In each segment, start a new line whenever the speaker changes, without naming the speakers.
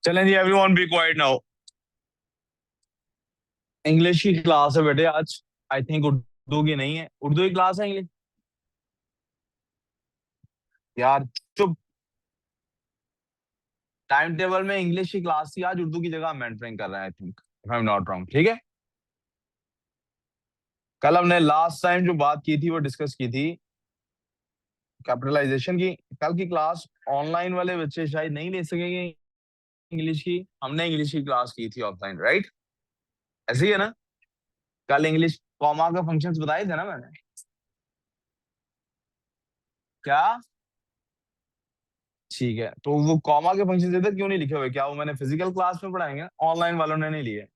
चलें जी, everyone be quiet now. English की क्लास है बेटे आज। आई थिंक उर्दू की नहीं है। उर्दू की क्लास है इंग्लिश? यार चुप। टाइम टेबल में इंग्लिश की क्लास थी आज, उर्दू की जगह हम मेंटरिंग कर रहे हैं I think, if I am not wrong. ठीक है। कल हमने लास्ट टाइम जो बात की थी वो डिस्कस की थी कैपिटलाइजेशन की। कल की क्लास ऑनलाइन वाले बच्चे शायद नहीं ले सकेंगे इंग्लिश की। हमने इंग्लिश की क्लास की थी ऑफलाइन, राइट? ऐसे ही है ना? कल इंग्लिश कॉमा के फंक्शंस बताए थे ना मैंने? क्या? ठीक है, तो वो कॉमा के फंक्शन इधर क्यों नहीं लिखे हुए? क्या वो मैंने फिजिकल क्लास में पढ़ाएंगे? ऑनलाइन वालों ने नहीं लिए।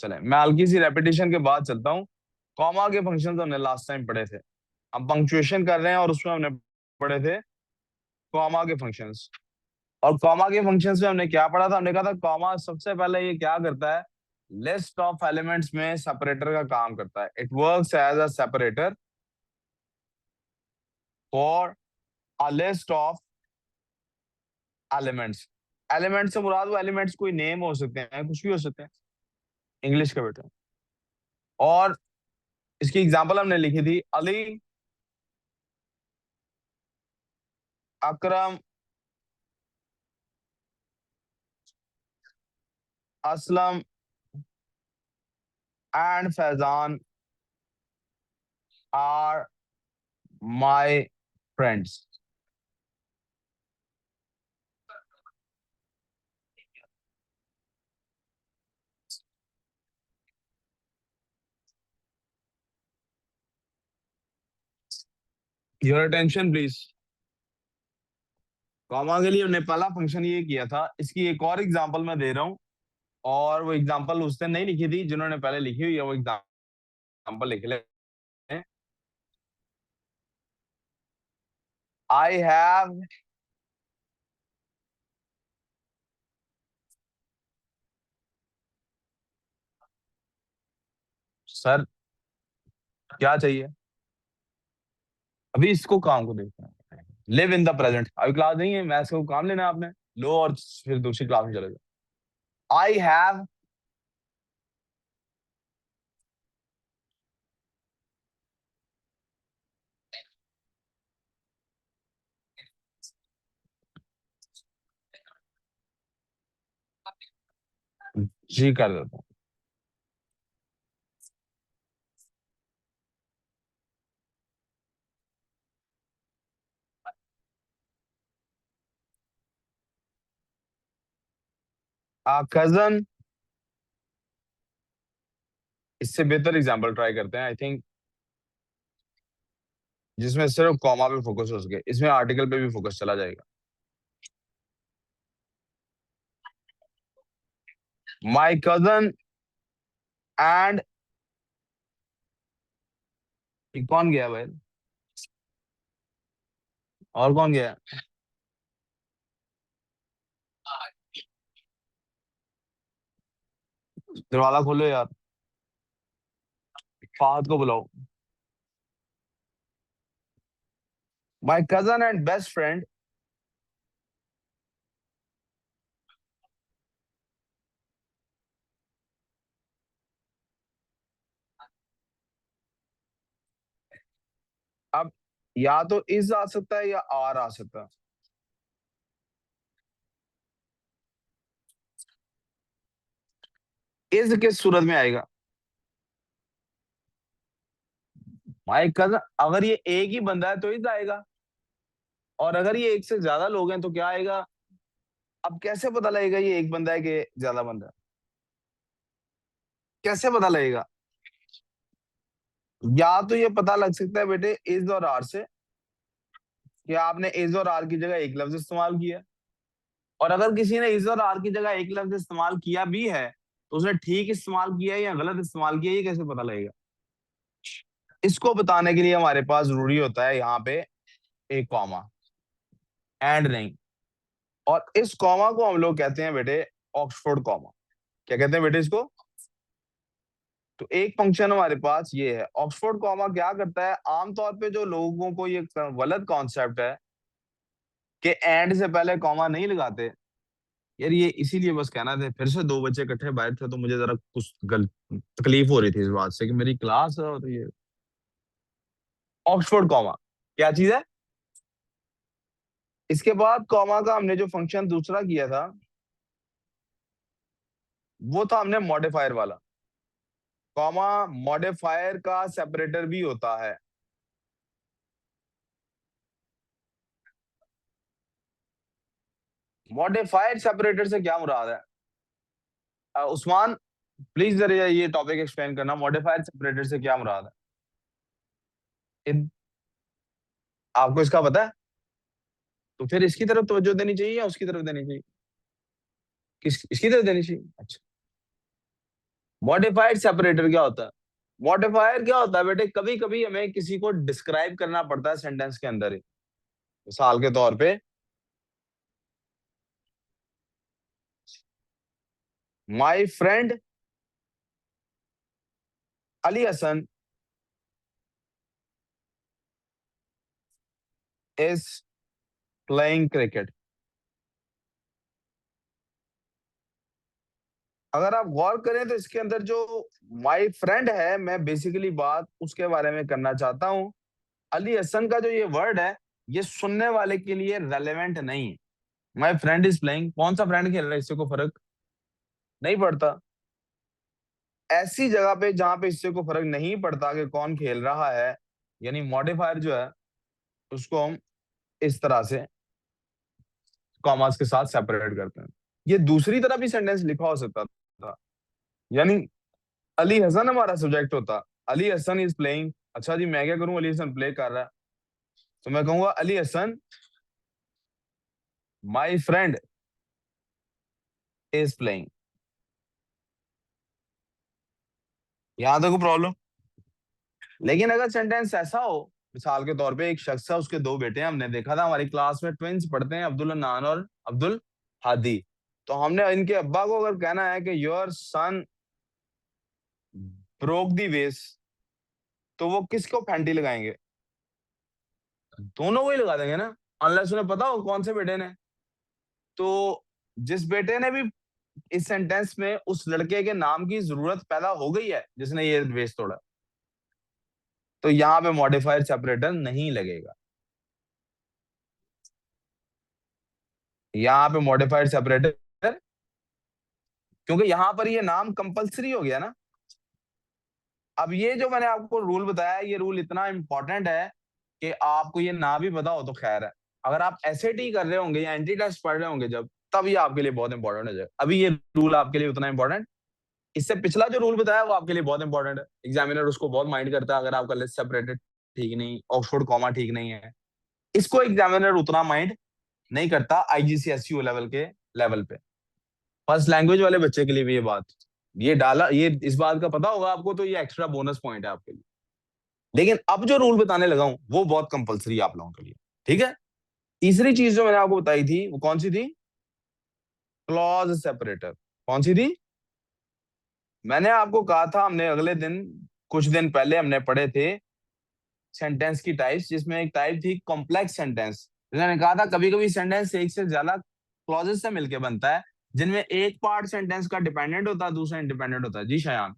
चले, मैं हल्की सी रेपिटेशन के बाद चलता हूँ। कॉमा के फंक्शन हमने लास्ट टाइम पढ़े थे। हम पंक्चुएशन कर रहे हैं और उसमें हमने पढ़े थे कॉमा के फंक्शंस। और कॉमा के फंक्शंस में हमने क्या पढ़ा था? हमने कहा था कॉमा सबसे पहले ये क्या करता है, लिस्ट ऑफ एलिमेंट्स में सेपरेटर का काम करता है। It works as a separator for a list of elements. Element से मुराद वो एलिमेंट्स कोई नेम हो सकते हैं, कुछ भी हो सकते हैं, इंग्लिश का बेटा। और इसकी एग्जांपल हमने लिखी थी, Ali, Akram, Aslam and Faizan are my friends. Your attention please. Comma के लिए हमने पहला फंक्शन ये किया था। इसकी एक और एग्जांपल मैं दे रहा हूँ, और वो एग्जांपल उसने नहीं लिखी थी, जिन्होंने पहले लिखी हुई है वो एग्जांपल लिख ले। आई हैव, सर क्या चाहिए? अभी इसको काम को देखते हैं। Live in the present. अभी क्लास नहीं है, मैथ्स को काम लेना है आपने। लो और फिर दूसरी क्लास में चले जाओ। आई हैव, जी कर देता हूँ। कजन, इससे बेहतर एग्जांपल ट्राई करते हैं आई थिंक, जिसमें सिर्फ कॉमा पे फोकस हो सके। इसमें आर्टिकल पे भी फोकस चला जाएगा। माई कजन एंड, कौन गया भाई? और कौन गया? दरवाजा खोलो यार। फाहद को बुलाओ। My cousin and best friend. अब या तो इज आ सकता है या आर आ सकता है। इज किस सूरत में आएगा? माई कजन, अगर ये एक ही बंदा है तो इज आएगा, और अगर ये एक से ज्यादा लोग हैं तो क्या आएगा? अब कैसे पता लगेगा ये एक बंदा है कि ज्यादा बंदा है? कैसे पता लगेगा? या तो ये पता लग सकता है बेटे इज और आर से, कि आपने इज और आर की जगह एक लफ्ज इस्तेमाल किया। और अगर किसी ने इज और आर की जगह एक लफ्ज इस्तेमाल किया भी है, तो उसने ठीक इस्तेमाल किया है या गलत इस्तेमाल किया है, ये कैसे पता लगेगा? इसको बताने के लिए हमारे पास जरूरी होता है यहाँ पे एक कॉमा, एंड नहीं। और इस कॉमा को हम लोग कहते हैं बेटे ऑक्सफोर्ड कॉमा। क्या कहते हैं बेटे इसको? तो एक फंक्शन हमारे पास ये है ऑक्सफोर्ड कॉमा। क्या करता है, आमतौर पे जो लोगों को ये गलत कॉन्सेप्ट है कि एंड से पहले कॉमा नहीं लगाते यार, ये इसीलिए बस कहना था। फिर से दो बच्चे इकट्ठे बैठे थे तो मुझे जरा कुछ तकलीफ हो रही थी इस बात से कि मेरी क्लास है और ये ऑक्सफोर्ड कॉमा क्या चीज है। इसके बाद कॉमा का हमने जो फंक्शन दूसरा किया था वो था हमने मॉडिफायर वाला। कॉमा मॉडिफायर का सेपरेटर भी होता है। मॉडिफाइड सेपरेटर से क्या मुराद है? उस्मान, प्लीज जरा ये टॉपिक एक्सप्लेन करना, मॉडिफाइड सेपरेटर से क्या मुराद है? आपको इसका पता है? तो फिर इसकी तरफ तवज्जो देनी चाहिए या उसकी तरफ देनी चाहिए? इसकी तरफ देनी चाहिए। अच्छा, मॉडिफाइड सेपरेटर क्या होता है? मॉडिफायर क्या होता है बेटे, कभी कभी हमें किसी को डिस्क्राइब करना पड़ता है सेंटेंस के अंदर ही। मिसाल के तौर पे, my friend Ali Hasan is playing cricket. अगर आप गौर करें तो इसके अंदर जो माई फ्रेंड है, मैं बेसिकली बात उसके बारे में करना चाहता हूं। अली हसन का जो ये वर्ड है, ये सुनने वाले के लिए रेलेवेंट नहीं है। माई फ्रेंड इज प्लेइंग, कौन सा फ्रेंड खेल रहा है इससे को फर्क नहीं पड़ता। ऐसी जगह पे जहां पे इससे को फर्क नहीं पड़ता कि कौन खेल रहा है, यानी मॉडिफायर जो है उसको हम इस तरह से कॉमास के साथ सेपरेट करते हैं। ये दूसरी तरह भी सेंटेंस लिखा हो सकता था, यानी अली हसन हमारा सब्जेक्ट होता, अली हसन इज प्लेइंग। अच्छा जी, मैं क्या करूं, अली हसन प्ले कर रहा है, तो मैं कहूंगा Ali Hasan my friend is playing. यहां तक प्रॉब्लम। लेकिन अगर सेंटेंस ऐसा हो, मिसाल के तौर पे एक शख्स है, उसके दो बेटे हैं, हमने देखा था हमारी क्लास में ट्विंस पढ़ते हैं, अब्दुल नान और अब्दुल हादी। तो हमने इनके अब्बा को अगर कहना है कि योर सन ब्रोक दी वेस, तो वो किसको फैंटी लगाएंगे? दोनों को ही लगा देंगे ना, अनलेस उन्हें पता हो कौन से बेटे ने। तो जिस बेटे ने भी इस सेंटेंस में उस लड़के के नाम की जरूरत पैदा हो गई है जिसने ये वेस तोड़ा, तो यहाँ पे मॉडिफायर सेपरेटर नहीं लगेगा। यहाँ पे मॉडिफाइड सेपरेटर, क्योंकि यहां पर ये नाम कंपलसरी हो गया ना। अब ये जो मैंने आपको रूल बताया, ये रूल इतना इंपॉर्टेंट है कि आपको ये ना भी पता हो तो खैर है। अगर आप एसएटी कर रहे होंगे या एंटी टेस्ट पढ़ रहे होंगे जब, तब ये आपके लिए बहुत इंपॉर्टेंट हो जाएगा। अभी ये रूल आपके लिए उतना इंपॉर्टेंट, इससे पिछला जो रूल बताया वो आपके लिए बहुत इंपॉर्टेंट है। एग्जामिनर उसको बहुत माइंड करता है अगर आपका लिस्ट सेपरेटेड ठीक नहीं, ऑक्सफोर्ड कॉमा ठीक नहीं है। इसको एग्जामिनर उतना माइंड नहीं करता आईजीसीएसयू लेवल के लेवल पे। फर्स्ट लैंग्वेज वाले बच्चे के लिए भी ये बात, ये डाला, ये इस बात का पता होगा आपको, तो ये एक्स्ट्रा बोनस पॉइंट है आपके लिए। लेकिन अब जो रूल बताने लगा हूं वो बहुत कंपलसरी है आप लोगों के लिए, ठीक है। तीसरी चीज जो मैंने आपको बताई थी वो कौन सी थी? Clause separator. कौन सी थी? मैंने आपको कहा था, हमने अगले दिन, कुछ दिन पहले हमने पढ़े थे सेंटेंस की टाइप्स, जिसमें एक टाइप थी कॉम्प्लेक्स सेंटेंस। मैंने कहा था कभी कभी सेंटेंस एक से ज्यादा क्लॉजेस से मिलकर बनता है, जिनमें एक पार्ट सेंटेंस का डिपेंडेंट होता है, दूसरा इंडिपेंडेंट होता है। जी शयान,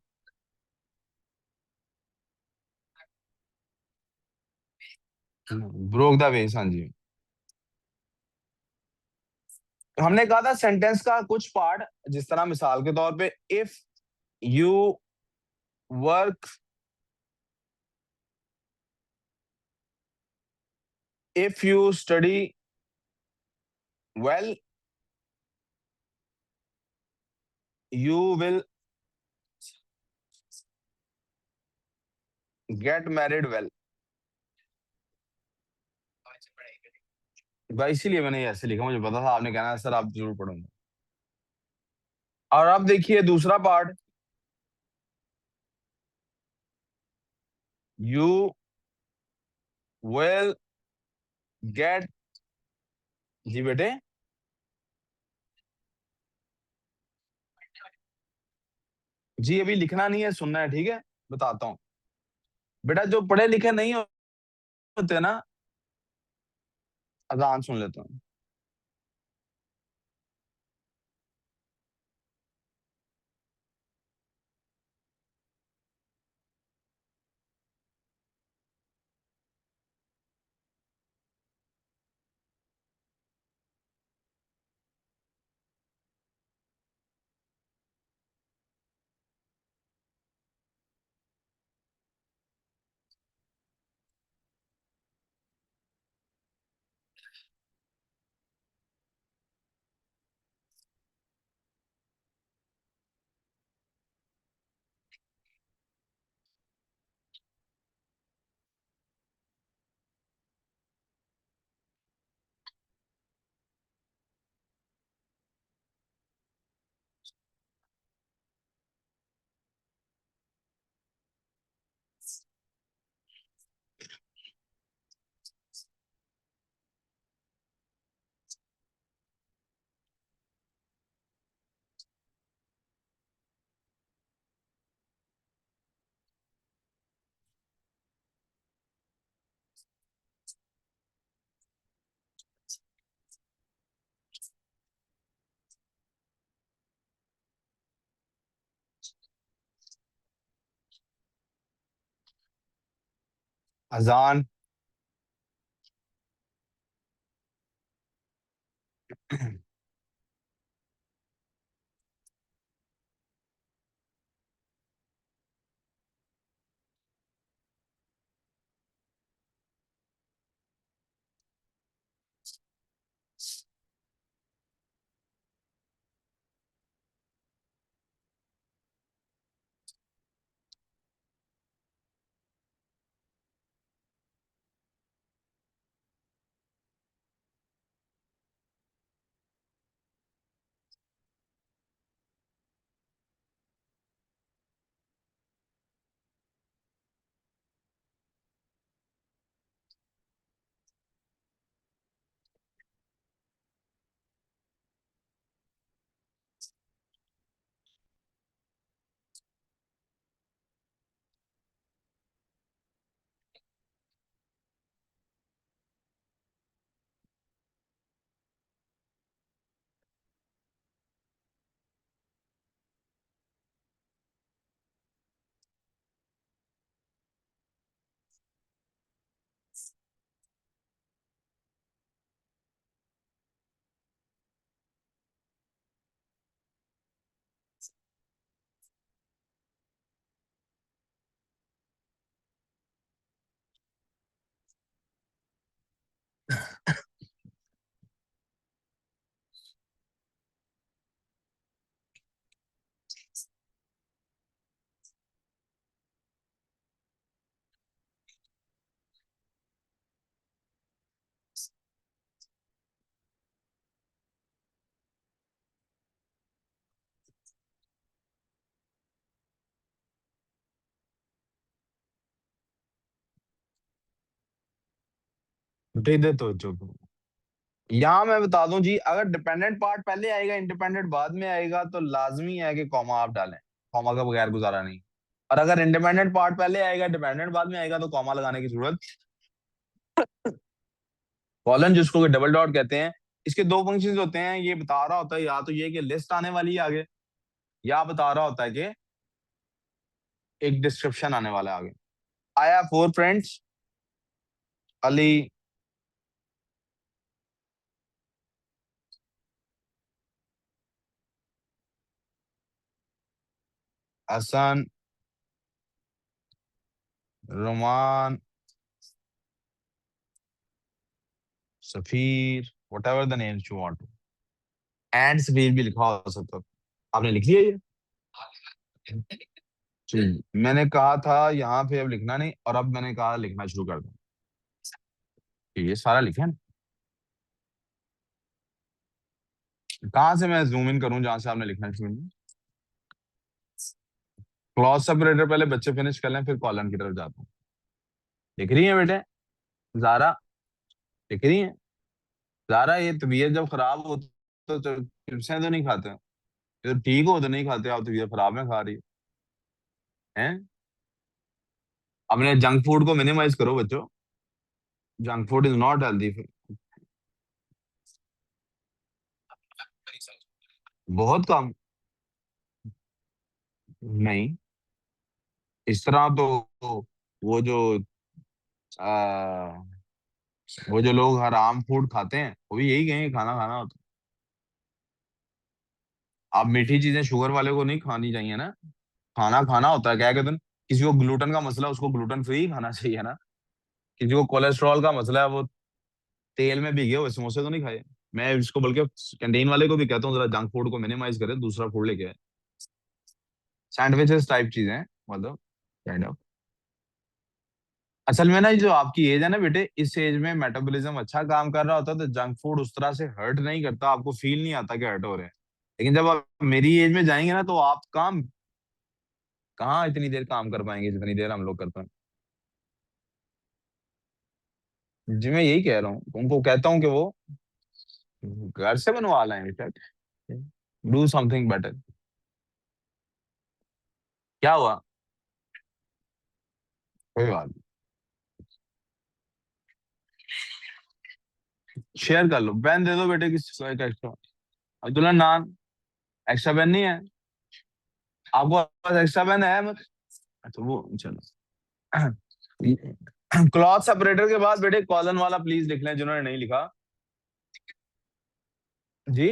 ब्रोक द वेस, हाँ जी। हमने कहा था सेंटेंस का कुछ पार्ट, जिस तरह मिसाल के तौर पे, if you work, if you study well, you will get married well. भाई इसीलिए मैंने ये ऐसे लिखा, मुझे पता था आपने कहना है सर आप जरूर पढ़ोगे। और अब देखिए दूसरा पार्ट, यू विल गेट, जी बेटे, जी अभी लिखना नहीं है, सुनना है, ठीक है। बताता हूँ बेटा, जो पढ़े लिखे नहीं होते ना, अजान सुन लेता हूँ। अजान। दे दे तो चुप। यहाँ मैं बता दूं जी, अगर डिपेंडेंट पार्ट पहले आएगा इंडिपेंडेंट बाद में आएगा तो लाजमी है कि कॉमा आप डालें। कॉमा का बगैर गुजारा नहीं। और अगर इंडिपेंडेंट पार्ट पहले आएगा डिपेंडेंट बाद में आएगा तो कॉमा लगाने की जरूरत। कॉलन जिसको डबल डॉट कहते हैं, इसके दो फंक्शंस होते हैं। ये बता रहा होता है या तो ये कि लिस्ट आने वाली है आगे, या बता रहा होता है कि एक डिस्क्रिप्शन आने वाला है आगे। आया four friends, Ali, Hasan, Roman, Safir, whatever the names you want. And Safir भी लिखा हो सकता है। आपने लिख लिया ये? जी। मैंने कहा था यहाँ पे अब लिखना नहीं, और अब मैंने कहा लिखना शुरू कर दो। ये सारा लिखे ना। कहाँ से मैं जूम इन करूं जहां से आपने लिखना शुरू किया? क्लॉज सेपरेटर पहले बच्चे फिनिश कर लें, फिर कॉलन की तरफ जाता हूँ। लिख रही है बेटे? जारा, लिख रही है? जारा, ये तबीयत जब खराब हो तो चिप्सें तो नहीं खाते? ये तो ठीक हो तो नहीं खाते, आप तबीयत खराब में खा रही है? अपने जंक फूड को मिनिमाइज करो बच्चों। Junk food is not healthy. बहुत कम। नहीं, इस तरह तो वो जो आ, वो जो लोग हराम फूड खाते हैं वो भी यही कहेंगे खाना खाना होता है। आप मीठी चीजें शुगर वाले को नहीं खानी चाहिए ना। खाना खाना होता है, क्या कहते हैं, किसी को ग्लूटेन का मसला है, उसको ग्लूटेन फ्री खाना चाहिए ना। किसी को कोलेस्ट्रॉल का मसला है, वो तेल में भीगे हुए समोसे तो नहीं खाए। मैं इसको बल्कि कैंटीन वाले को भी कहता हूँ जरा जंक फूड को मिनिमाइज करे, दूसरा फूड लेके आए। सैंडविचेस टाइप चीजें हैं, मतलब काइंड ऑफ। असल में ना, ये जो आपकी एज है ना बेटे, इस एज में मेटाबॉलिज्म अच्छा काम कर रहा होता है तो जंक फूड उस तरह से हर्ट नहीं करता, आपको फील नहीं आता कि हर्ट हो रहे हैं। लेकिन जब आप मेरी एज में जाएंगे ना, तो आप काम कहाँ इतनी देर काम कर पाएंगे जितनी देर हम लोग करते हैं। जी मैं यही कह रहा हूँ, उनको कहता हूँ कि वो घर से बनवा लें इनफैक्ट। Do something better. क्या हुआ? कोई बात नहीं, शेयर कर लो। पेन दे दो बेटे किसी को एक एक्स्ट्रा। अब्दुल्ला नान, एक्स्ट्रा पेन नहीं है? आपको पास एक्स्ट्रा पेन है? तो वो चलो। क्लॉथ सेपरेटर के बाद बेटे कॉलन वाला प्लीज लिख लें जिन्होंने नहीं लिखा। जी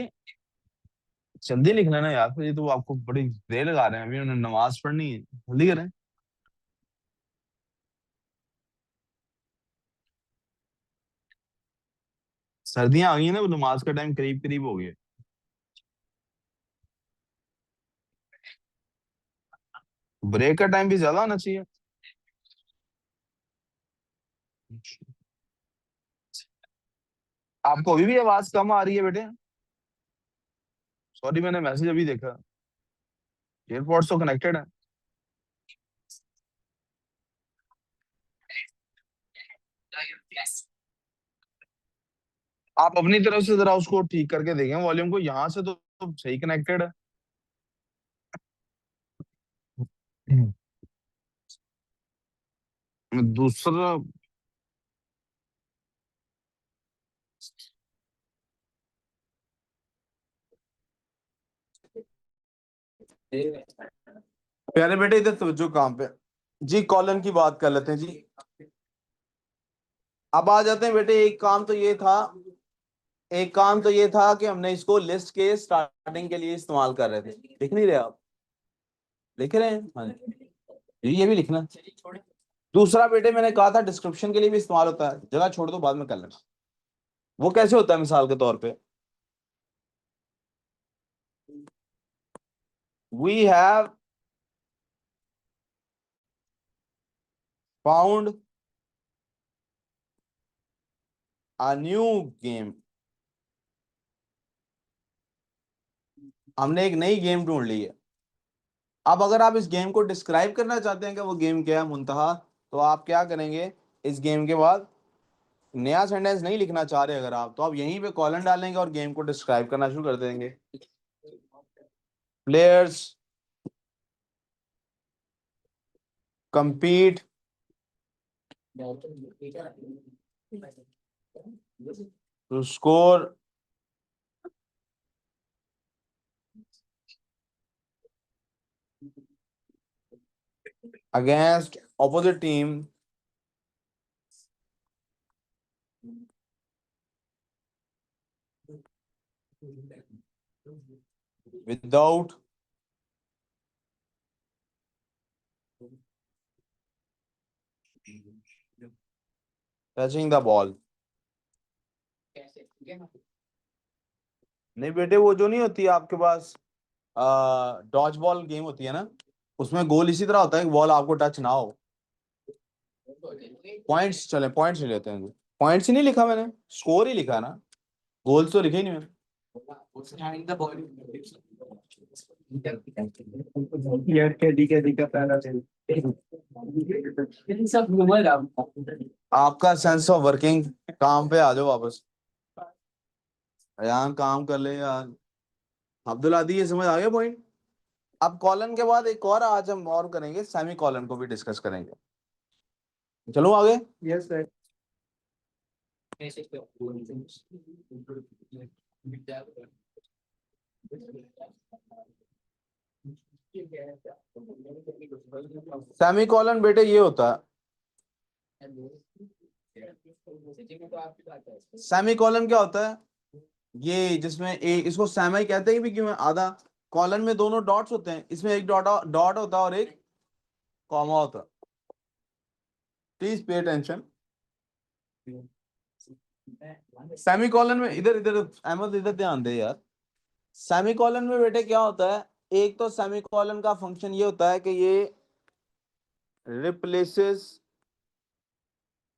जल्दी लिख लेना यार, फिर ये तो आपको बड़ी देर लगा रहे हैं, अभी उन्हें नमाज पढ़नी है, जल्दी करें। सर्दियां आ गई हैं ना, वो नमाज का टाइम करीब करीब हो गया। ब्रेक का टाइम भी ज्यादा होना चाहिए। आपको अभी भी आवाज कम आ रही है बेटे? सॉरी, मैंने मैसेज अभी देखा। एयरपोर्ट्स तो कनेक्टेड है। आप अपनी तरफ से जरा उसको ठीक करके देखें वॉल्यूम को, यहाँ से तो सही कनेक्टेड है। दूसरा,
प्यारे बेटे इधर तवज्जो काम पे। जी कॉलन की बात कर लेते हैं जी। अब आ जाते हैं बेटे, एक काम तो ये था कि हमने इसको लिस्ट के स्टार्टिंग के लिए इस्तेमाल कर रहे थे। लिख नहीं रहे आप? लिख रहे हैं? हाँ जी, ये भी लिखना। दूसरा बेटे मैंने कहा था डिस्क्रिप्शन के लिए भी इस्तेमाल होता है, जगह छोड़ दो बाद में कर लेना। वो कैसे होता है मिसाल के तौर पे, we have found a new game. हमने एक नई गेम ढूंढ ली है। अब अगर आप इस गेम को डिस्क्राइब करना चाहते हैं कि वो गेम क्या है मुंतहा, तो आप क्या करेंगे, इस गेम के बाद नया सेंटेंस नहीं लिखना चाह रहे अगर आप, तो आप यहीं पे कॉलन डालेंगे और गेम को डिस्क्राइब करना शुरू कर देंगे। Players compete to score against opposite team without touching the ball। नहीं बेटे, वो जो नहीं होती आपके पास डॉज बॉल गेम होती है ना, उसमें गोल इसी तरह होता है कि बॉल आपको टच ना हो। पॉइंट्स चले, पॉइंट्स ले लेते हैं। पॉइंट्स ही नहीं लिखा मैंने, स्कोर ही लिखा ना, गोल्स तो लिखे ही नहीं मैंने। आपका सेंस ऑफ वर्किंग, काम पे आ जाओ वापस। यहाँ काम कर ले यार। अब्दुल आदि, ये समझ आ गया पॉइंट? अब कॉलन के बाद एक और आज हम और करेंगे, सेमी कॉलन को भी डिस्कस करेंगे। चलो आगे। Yes sir. सेमी कॉलन बेटे ये होता है, सेमी कॉलन क्या होता है, ये जिसमें एक इसको सेमी कहते हैं भी क्यों है, आधा। कॉलन में दोनों डॉट्स होते हैं, इसमें एक डॉट डॉट होता है और एक कॉमा होता है। Please pay attention. Semi colon में, इधर इधर अहमद इधर ध्यान दे यार। सेमी कॉलन में बेटे क्या होता है, एक तो सेमी कॉलन का फंक्शन ये होता है कि ये रिप्लेसेस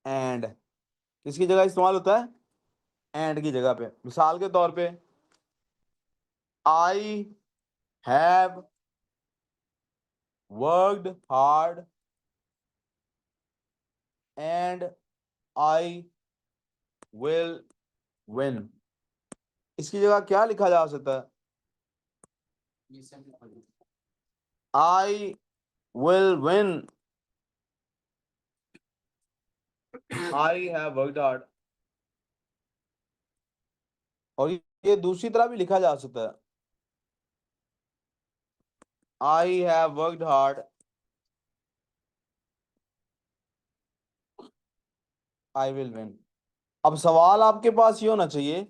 एंड, किसकी जगह इस्तेमाल होता है, एंड की जगह पे। मिसाल के तौर पे, I have worked hard and I will win. इसकी जगह क्या लिखा जा सकता है, I will win, I have worked hard. और ये दूसरी तरह भी लिखा जा सकता है, I have worked hard I will win. अब सवाल आपके पास ये होना चाहिए,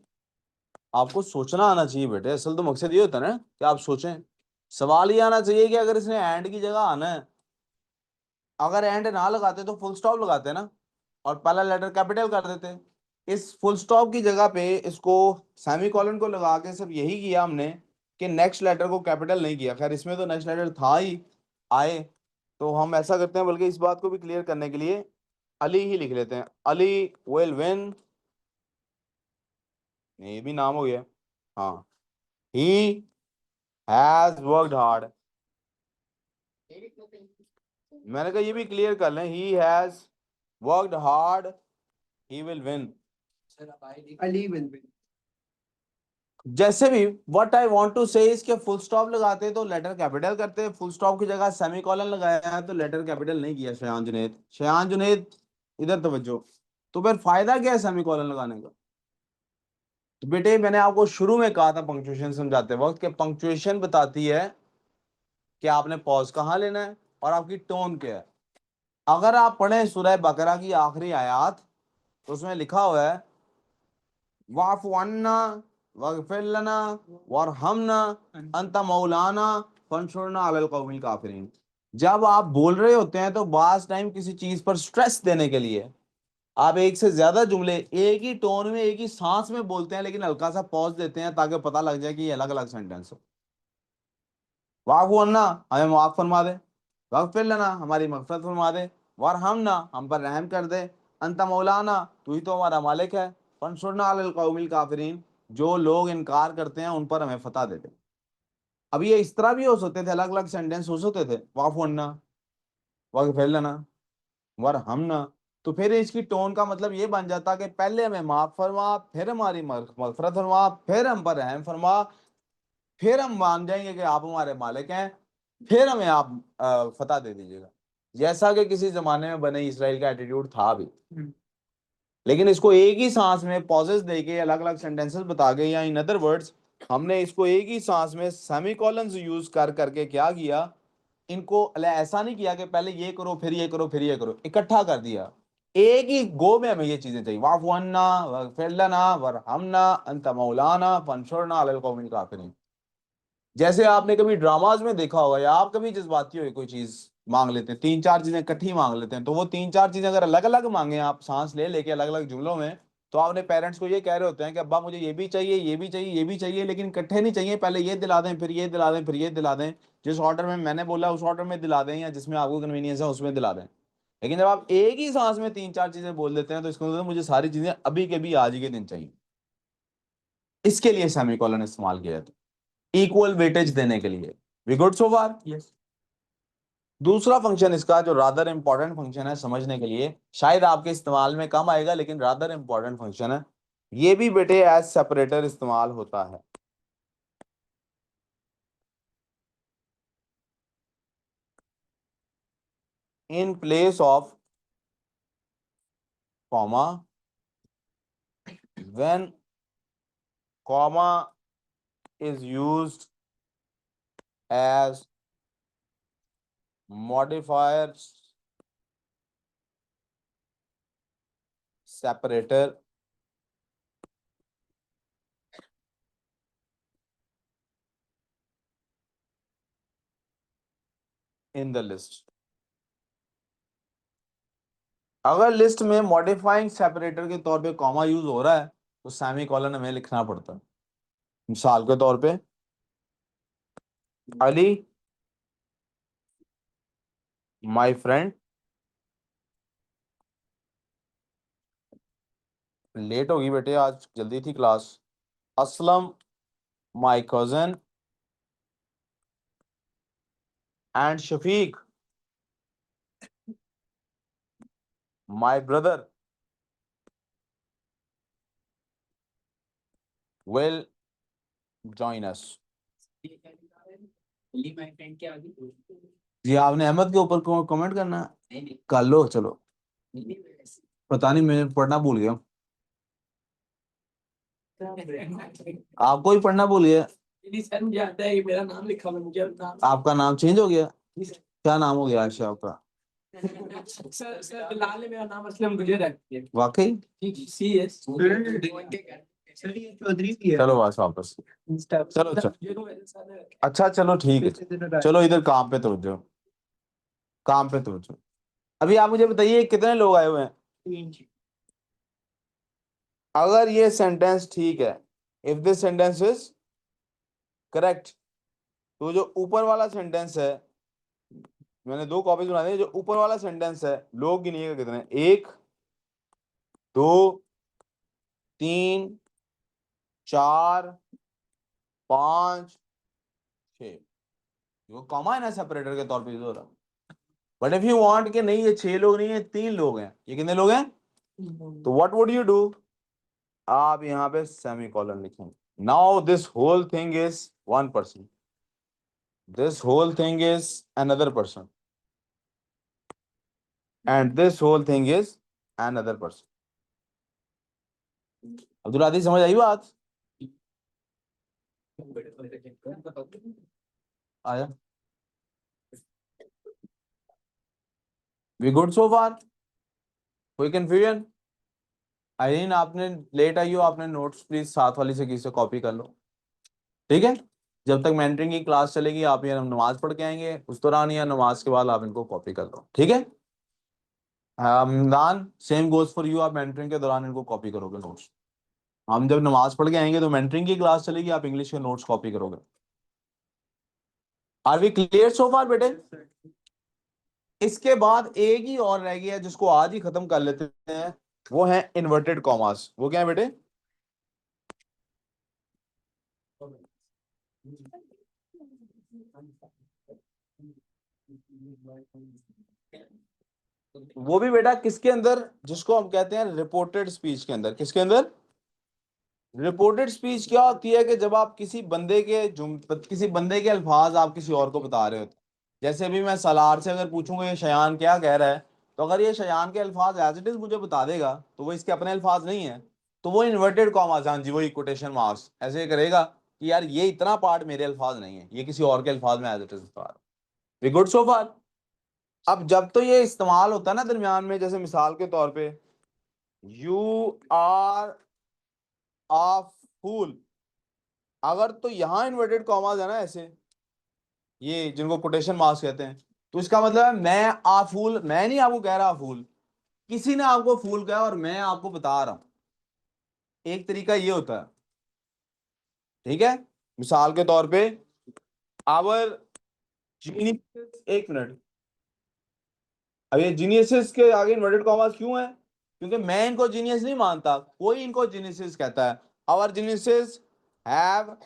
आपको सोचना आना चाहिए बेटे, असल तो मकसद ये होता है ना कि आप सोचें। सवाल ये आना चाहिए कि अगर इसने एंड की जगह आना है, अगर एंड ना लगाते तो फुल स्टॉप लगाते ना, और पहला लेटर कैपिटल कर देते। इस फुल स्टॉप की जगह पे इसको सेमीकोलन को लगा के सिर्फ यही किया हमने कि नेक्स्ट लेटर को कैपिटल नहीं किया। खैर इसमें तो नेक्स्ट लेटर था ही, आए, तो हम ऐसा करते हैं, बल्कि इस बात को भी क्लियर करने के लिए अली ही लिख लेते हैं, अली विल विन। ये भी नाम हो गया। हाँ, ही हैज वर्कड हार्ड। मैंने कहा ये भी क्लियर कर लें, he has worked hard, he will win.
Ali will win.
जैसे भी व्हाट आई वांट टू से इसके फुल स्टॉप लगाते तो लेटर कैपिटल करते, फुल स्टॉप की जगह सेमीकोलन लगाया है तो लेटर कैपिटल नहीं किया। शयान जुनेद, शयान जुनेद इधर तवज्जो। तो फिर फायदा क्या है सेमीकोलन लगाने का? तो बेटे मैंने आपको शुरू में कहा था पंक्चुएशन समझाते वक्त कि पंक्चुएशन बताती है कि आपने पॉज कहाँ लेना है और आपकी टोन क्या है। अगर आप पढ़ें सूरह बकरा की आखिरी आयत, तो उसमें लिखा हुआ है वाफ़ु अन्ना वगफिर लना वरहमना अंत मौलाना फंसुरना अलल कौमिल काफिरीन। जब आप बोल रहे होते हैं तो बास टाइम किसी चीज पर स्ट्रेस देने के लिए आप एक से ज्यादा जुमले एक ही टोन में एक ही सांस में बोलते हैं, लेकिन हल्का सा पॉज देते हैं ताकि पता लग जाए कि ये अलग अलग सेंटेंस हो। वाफ़ु अन्ना, हमें माफ फरमा दे, वगफिर लना, हमारी मगफरत फरमा दे, वरहमना, हम पर रहम कर दे, अंत मौलाना, तू ही तो हमारा मालिक है, फंसुरना अलल कौमिल काफिरीन, जो लोग इनकार करते हैं उन पर हमें फतह दे दे। अब ये इस तरह भी हो सकते थे, अलग अलग सेंटेंस हो सकते थे, वाफ़ु अन्ना, वगफिर लना, वरहमना। तो फिर इसकी टोन का मतलब ये बन जाता कि पहले हमें माफ फरमा, फिर हमारी मगफरत फरमा, फिर हम पर रहम फरमा, फिर हम मान जाएंगे कि आप हमारे मालिक हैं, फिर हमें आप फतह दे दीजिएगा। जैसा कि किसी जमाने में बने इसराइल का एटीट्यूड था भी। लेकिन इसको एक ही सांस में पॉजेस देके अलग अलग सेंटेंसेस बता के, या इन अदर वर्ड्स हमने इसको एक ही सांस में सेमीकोलंस यूज कर करके क्या किया, इनको ऐसा नहीं किया कि पहले ये करो फिर ये करो फिर ये करो, इकट्ठा कर दिया। एक ही गो में हमें ये चीजें चाहिए, वाफ़ु अन्ना वगफिर लना वरहमना अंत मौलाना फंसुरना अलल कौमिल काफिरीन। जैसे आपने कभी ड्रामाज में देखा होगा, या आप कभी जज्बाती हुए कोई चीज मांग लेते हैं, तीन चार चीजें इकट्ठी मांग लेते हैं, तो वो तीन चार चीजें अगर अलग अलग मांगे आप सांस ले लेके अलग अलग जुमलों में, तो आपने पेरेंट्स को ये कह रहे होते हैं कि अब्बा मुझे ये भी चाहिए ये भी चाहिए ये भी चाहिए, लेकिन इकट्ठे नहीं चाहिए, पहले ये दिला दें फिर ये दिला दें फिर ये दिला दें, जिस ऑर्डर में मैंने बोला उस ऑर्डर में दिला दें, या जिसमें आपको कन्वीनियंस है उसमें दिला दें। लेकिन जब आप एक ही सांस में तीन चार चीजें बोल देते हैं तो इसका मतलब मुझे सारी चीजें अभी के भी आज ही के दिन चाहिए। इसके लिए सेमीकोलन इस्तेमाल किया जाता है, इक्वल वेटेज देने के लिए। We good so far? Yes. दूसरा फंक्शन इसका जो रादर इंपॉर्टेंट फंक्शन है समझने के लिए, शायद आपके इस्तेमाल में कम आएगा लेकिन रादर इंपॉर्टेंट फंक्शन है, ये भी बेटे एज सेपरेटर इस्तेमाल होता है। In place of comma, when comma is used as modifier separator in the list. अगर लिस्ट में मॉडिफाइंग सेपरेटर के तौर पे कॉमा यूज हो रहा है तो सेमी कॉलन हमें लिखना पड़ता है। मिसाल के तौर पे अली माय फ्रेंड, लेट होगी बेटे आज जल्दी थी class. Aslam my cousin, and Shafiq my brother will join us. जी आपने अहमद के ऊपर कमेंट करना है? कर लो चलो। पता नहीं मैं पढ़ना भूल गया, आपको ही पढ़ना भूल गया।
सर मुझे आता है, मेरा नाम लिखा हुआ है, मुझे नाम
आपका नाम चेंज हो गया? क्या नाम हो गया अच्छा आपका?
सर फिलहाल मेरा नाम असलम गुजर है।
वाकई?
CS चौधरी भी है।
चलो बस वापस। चलो चलो, अच्छा चलो ठीक है, चलो इधर काम पे तो रुक जाओ, काम पे तो रुक जाओ। अभी आप मुझे बताइए कितने लोग आए हुए हैं? अगर ये सेंटेंस ठीक है, if this sentence is correct, तो जो ऊपर वाला सेंटेंस है, मैंने 2 कॉपीज बना दी, जो ऊपर वाला सेंटेंस है लोग गिनिएगा कितने, 1 2 3 4 5 6, वो कॉमा है ना सेपरेटर के तौर पे यूज हो रहा। बट इफ यू वांट कि नहीं ये 6 लोग नहीं है 3 लोग हैं, ये कितने लोग हैं, तो व्हाट वुड यू डू, आप यहाँ पे सेमी कॉलन लिखेंगे। Now this whole thing is 1 person, this whole thing is another person, and this whole thing is another person. Abdul आदिज समझ आई बात? आया? We good so far? कोई कंफ्यूजन? आईरीन आपने लेट आई हो, आपने नोट्स प्लीज साथ वाली से किसी से कॉपी कर लो, ठीक है? जब तक मेंटरिंग की क्लास चलेगी आप ये नमाज पढ़ के आएंगे, उस दौरान या नमाज के बाद आप इनको कॉपी कर लो, ठीक है? Hamdan same goes for you, आप मेंटरिंग के दौरान इनको कॉपी करोगे नोट्स। हम जब नमाज पढ़ के आएंगे तो मेंटरिंग की क्लास चलेगी, आप इंग्लिश के नोट्स कॉपी करोगे। आर वी क्लियर सो फार बेटे? इसके बाद एक ही और रह गया जिसको आज ही खत्म कर लेते हैं, वो है इन्वर्टेड कॉमास। वो क्या है बेटे? वो भी बेटा किसके अंदर, जिसको हम कहते हैं रिपोर्टेड स्पीच के अंदर। किसके अंदर? रिपोर्टेड स्पीच क्या होती है कि जब आप किसी बंदे के अल्फाज आप किसी और को बता रहे होते, जैसे अभी मैं सलार से अगर पूछूंगा ये शयान क्या कह रहा है, तो अगर ये शयान के अल्फाज एज इट इज मुझे बता देगा तो वो इसके अपने अल्फाज नहीं है, तो वो इन्वर्टेड कॉमास, हाँ जी वही कोटेशन मार्क्स ऐसे करेगा कि यार ये इतना पार्ट मेरे अल्फाज नहीं है, ये किसी और के अल्फाज में एज इट इज बता रहा है। वी गुड सो फार? अब जब तो ये इस्तेमाल होता है ना दरमियान में, जैसे मिसाल के तौर पे यू आर आ फूल, अगर तो यहां इन्वर्टेड कॉमास है ना ऐसे, ये जिनको कोटेशन मार्क्स कहते हैं, तो इसका मतलब है मैं आ फूल, मैं नहीं आपको कह रहा फूल, किसी ने आपको फूल कहा और मैं आपको बता रहा हूं। एक तरीका ये होता है, ठीक है? मिसाल के तौर पे आवर जीनियस, एक मिनट, अब ये जीनियस के आगे इन्वर्टेड कॉमास क्यों है? क्योंकि मैं इनको जीनियस नहीं मानता, कोई इनको जीनियस कहता है। Our genius have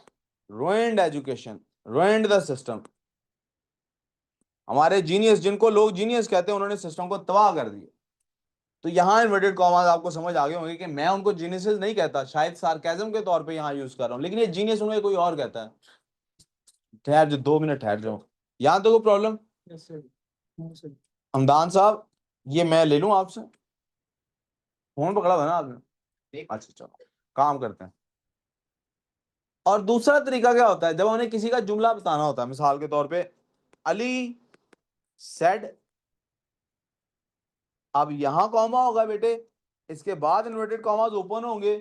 ruined education, ruined the system. हमारे जीनियस, जिनको लोग जीनियस कहते हैं, उन्होंने सिस्टम को तबाह कर दिया। तो यहाँ इन्वर्टेड कॉमास आपको समझ आ गए होंगे कि मैं उनको जीनियस नहीं कहता, शायद सार्केज्म के तौर पे यहाँ यूज कर रहा हूँ, लेकिन ये जीनियस उन्हें कोई और कहता है। ठहर जो 2 मिनट ठहर जाओ, यहाँ तो कोई प्रॉब्लम? हमदान साहब ये मैं ले लूं आपसे, फोन पकड़ा हुआ ना आपने? अच्छा चलो काम करते हैं। और दूसरा तरीका क्या होता है, जब हमें किसी का जुमला बताना होता है, मिसाल के तौर पे अली सेड, अब यहां कॉमा होगा बेटे, इसके बाद इन्वर्टेड कॉमास ओपन होंगे,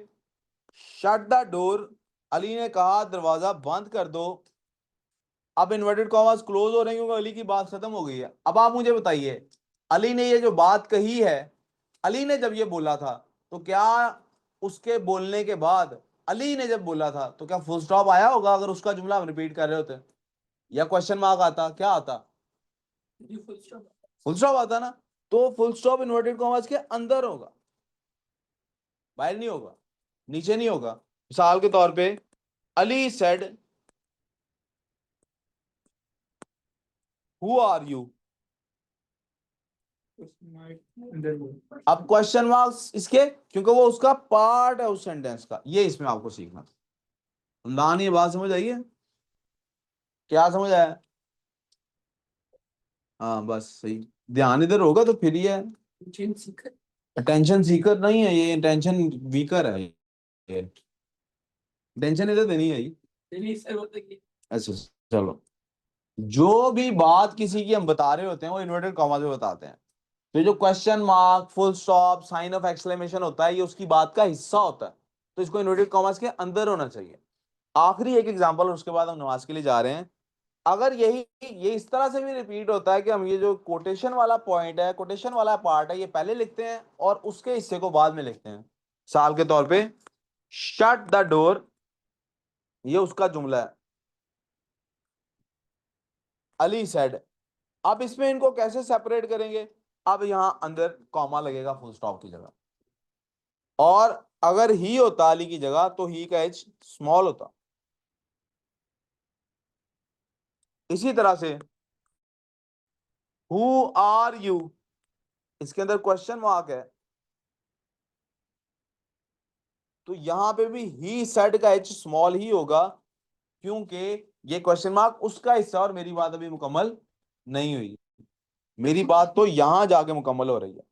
शट द डोर, अली ने कहा दरवाजा बंद कर दो। अब इन्वर्टेड कॉमास क्लोज हो रहे हैं क्योंकि अली की बात खत्म हो गई है। अब आप मुझे बताइए, अली ने ये जो बात कही है, अली ने जब ये बोला था, तो क्या उसके बोलने के बाद अली ने जब बोला था तो क्या फुल स्टॉप आया होगा अगर उसका जुमला हम रिपीट कर रहे होते, या क्वेश्चन मार्क आता, क्या आता? फुल स्टॉप आता ना। तो फुल स्टॉप इन्वर्टेड कॉमास के अंदर होगा, बाहर नहीं होगा, नीचे नहीं होगा। मिसाल के तौर पे Ali said who are you, अब क्वेश्चन मार्क्स इसके, क्योंकि वो उसका पार्ट है उस सेंटेंस का, ये इसमें आपको सीखना। ये बात समझ आई है? क्या समझ आया? हाँ बस सही, ध्यान इधर होगा तो फिर ये अटेंशन सीकर नहीं है, ये अटेंशन वीकर है, ये टेंशन इधर देनी है ये। अच्छा चलो, जो भी बात किसी की हम बता रहे होते हैं वो इन्वर्टेड कॉमा से बताते हैं। तो जो question mark, full stop, sign of exclamation होता है, ये उसकी बात का हिस्सा होता है, तो इसको इन्वर्टेड कॉमास के अंदर होना चाहिए। आखिरी एक एग्जांपल और उसके बाद हम नमाज के लिए जा रहे हैं। अगर ये इस तरह से भी रिपीट होता है कि हम ये जो कोटेशन वाला पॉइंट है, कोटेशन वाला पार्ट है, ये पहले लिखते हैं और उसके हिस्से को बाद में लिखते हैं। साल के तौर पे शट द डोर, ये उसका जुमला है, अली सेड। अब इसमें इनको कैसे सेपरेट करेंगे? अब यहां अंदर कॉमा लगेगा फुल स्टॉप की जगह, और अगर ही होता अली की जगह तो ही का एच स्मॉल होता। इसी तरह से हु आर यू, इसके अंदर क्वेश्चन मार्क है, तो यहां पे भी ही सेड का एच स्मॉल ही होगा, क्योंकि ये क्वेश्चन मार्क उसका हिस्सा, और मेरी बात अभी मुकम्मल नहीं हुई, मेरी बात तो यहां जाके मुकम्मल हो रही है।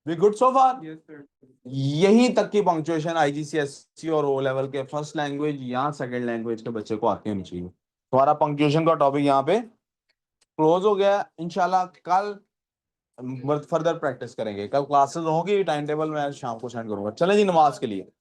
We good so far?
Yes, sir.
यही तक की पंक्चुएशन आईजीसीएसई और ओ लेवल के फर्स्ट लैंग्वेज या सेकंड लैंग्वेज के बच्चे को आती होनी चाहिए। तुम्हारा पंक्चुएशन का टॉपिक यहाँ पे क्लोज हो गया। इंशाल्लाह कल फर्दर प्रैक्टिस करेंगे, कल क्लासेस होंगी, टाइम टेबल मैं शाम को सेंड करूंगा। चलें जी नमाज के लिए।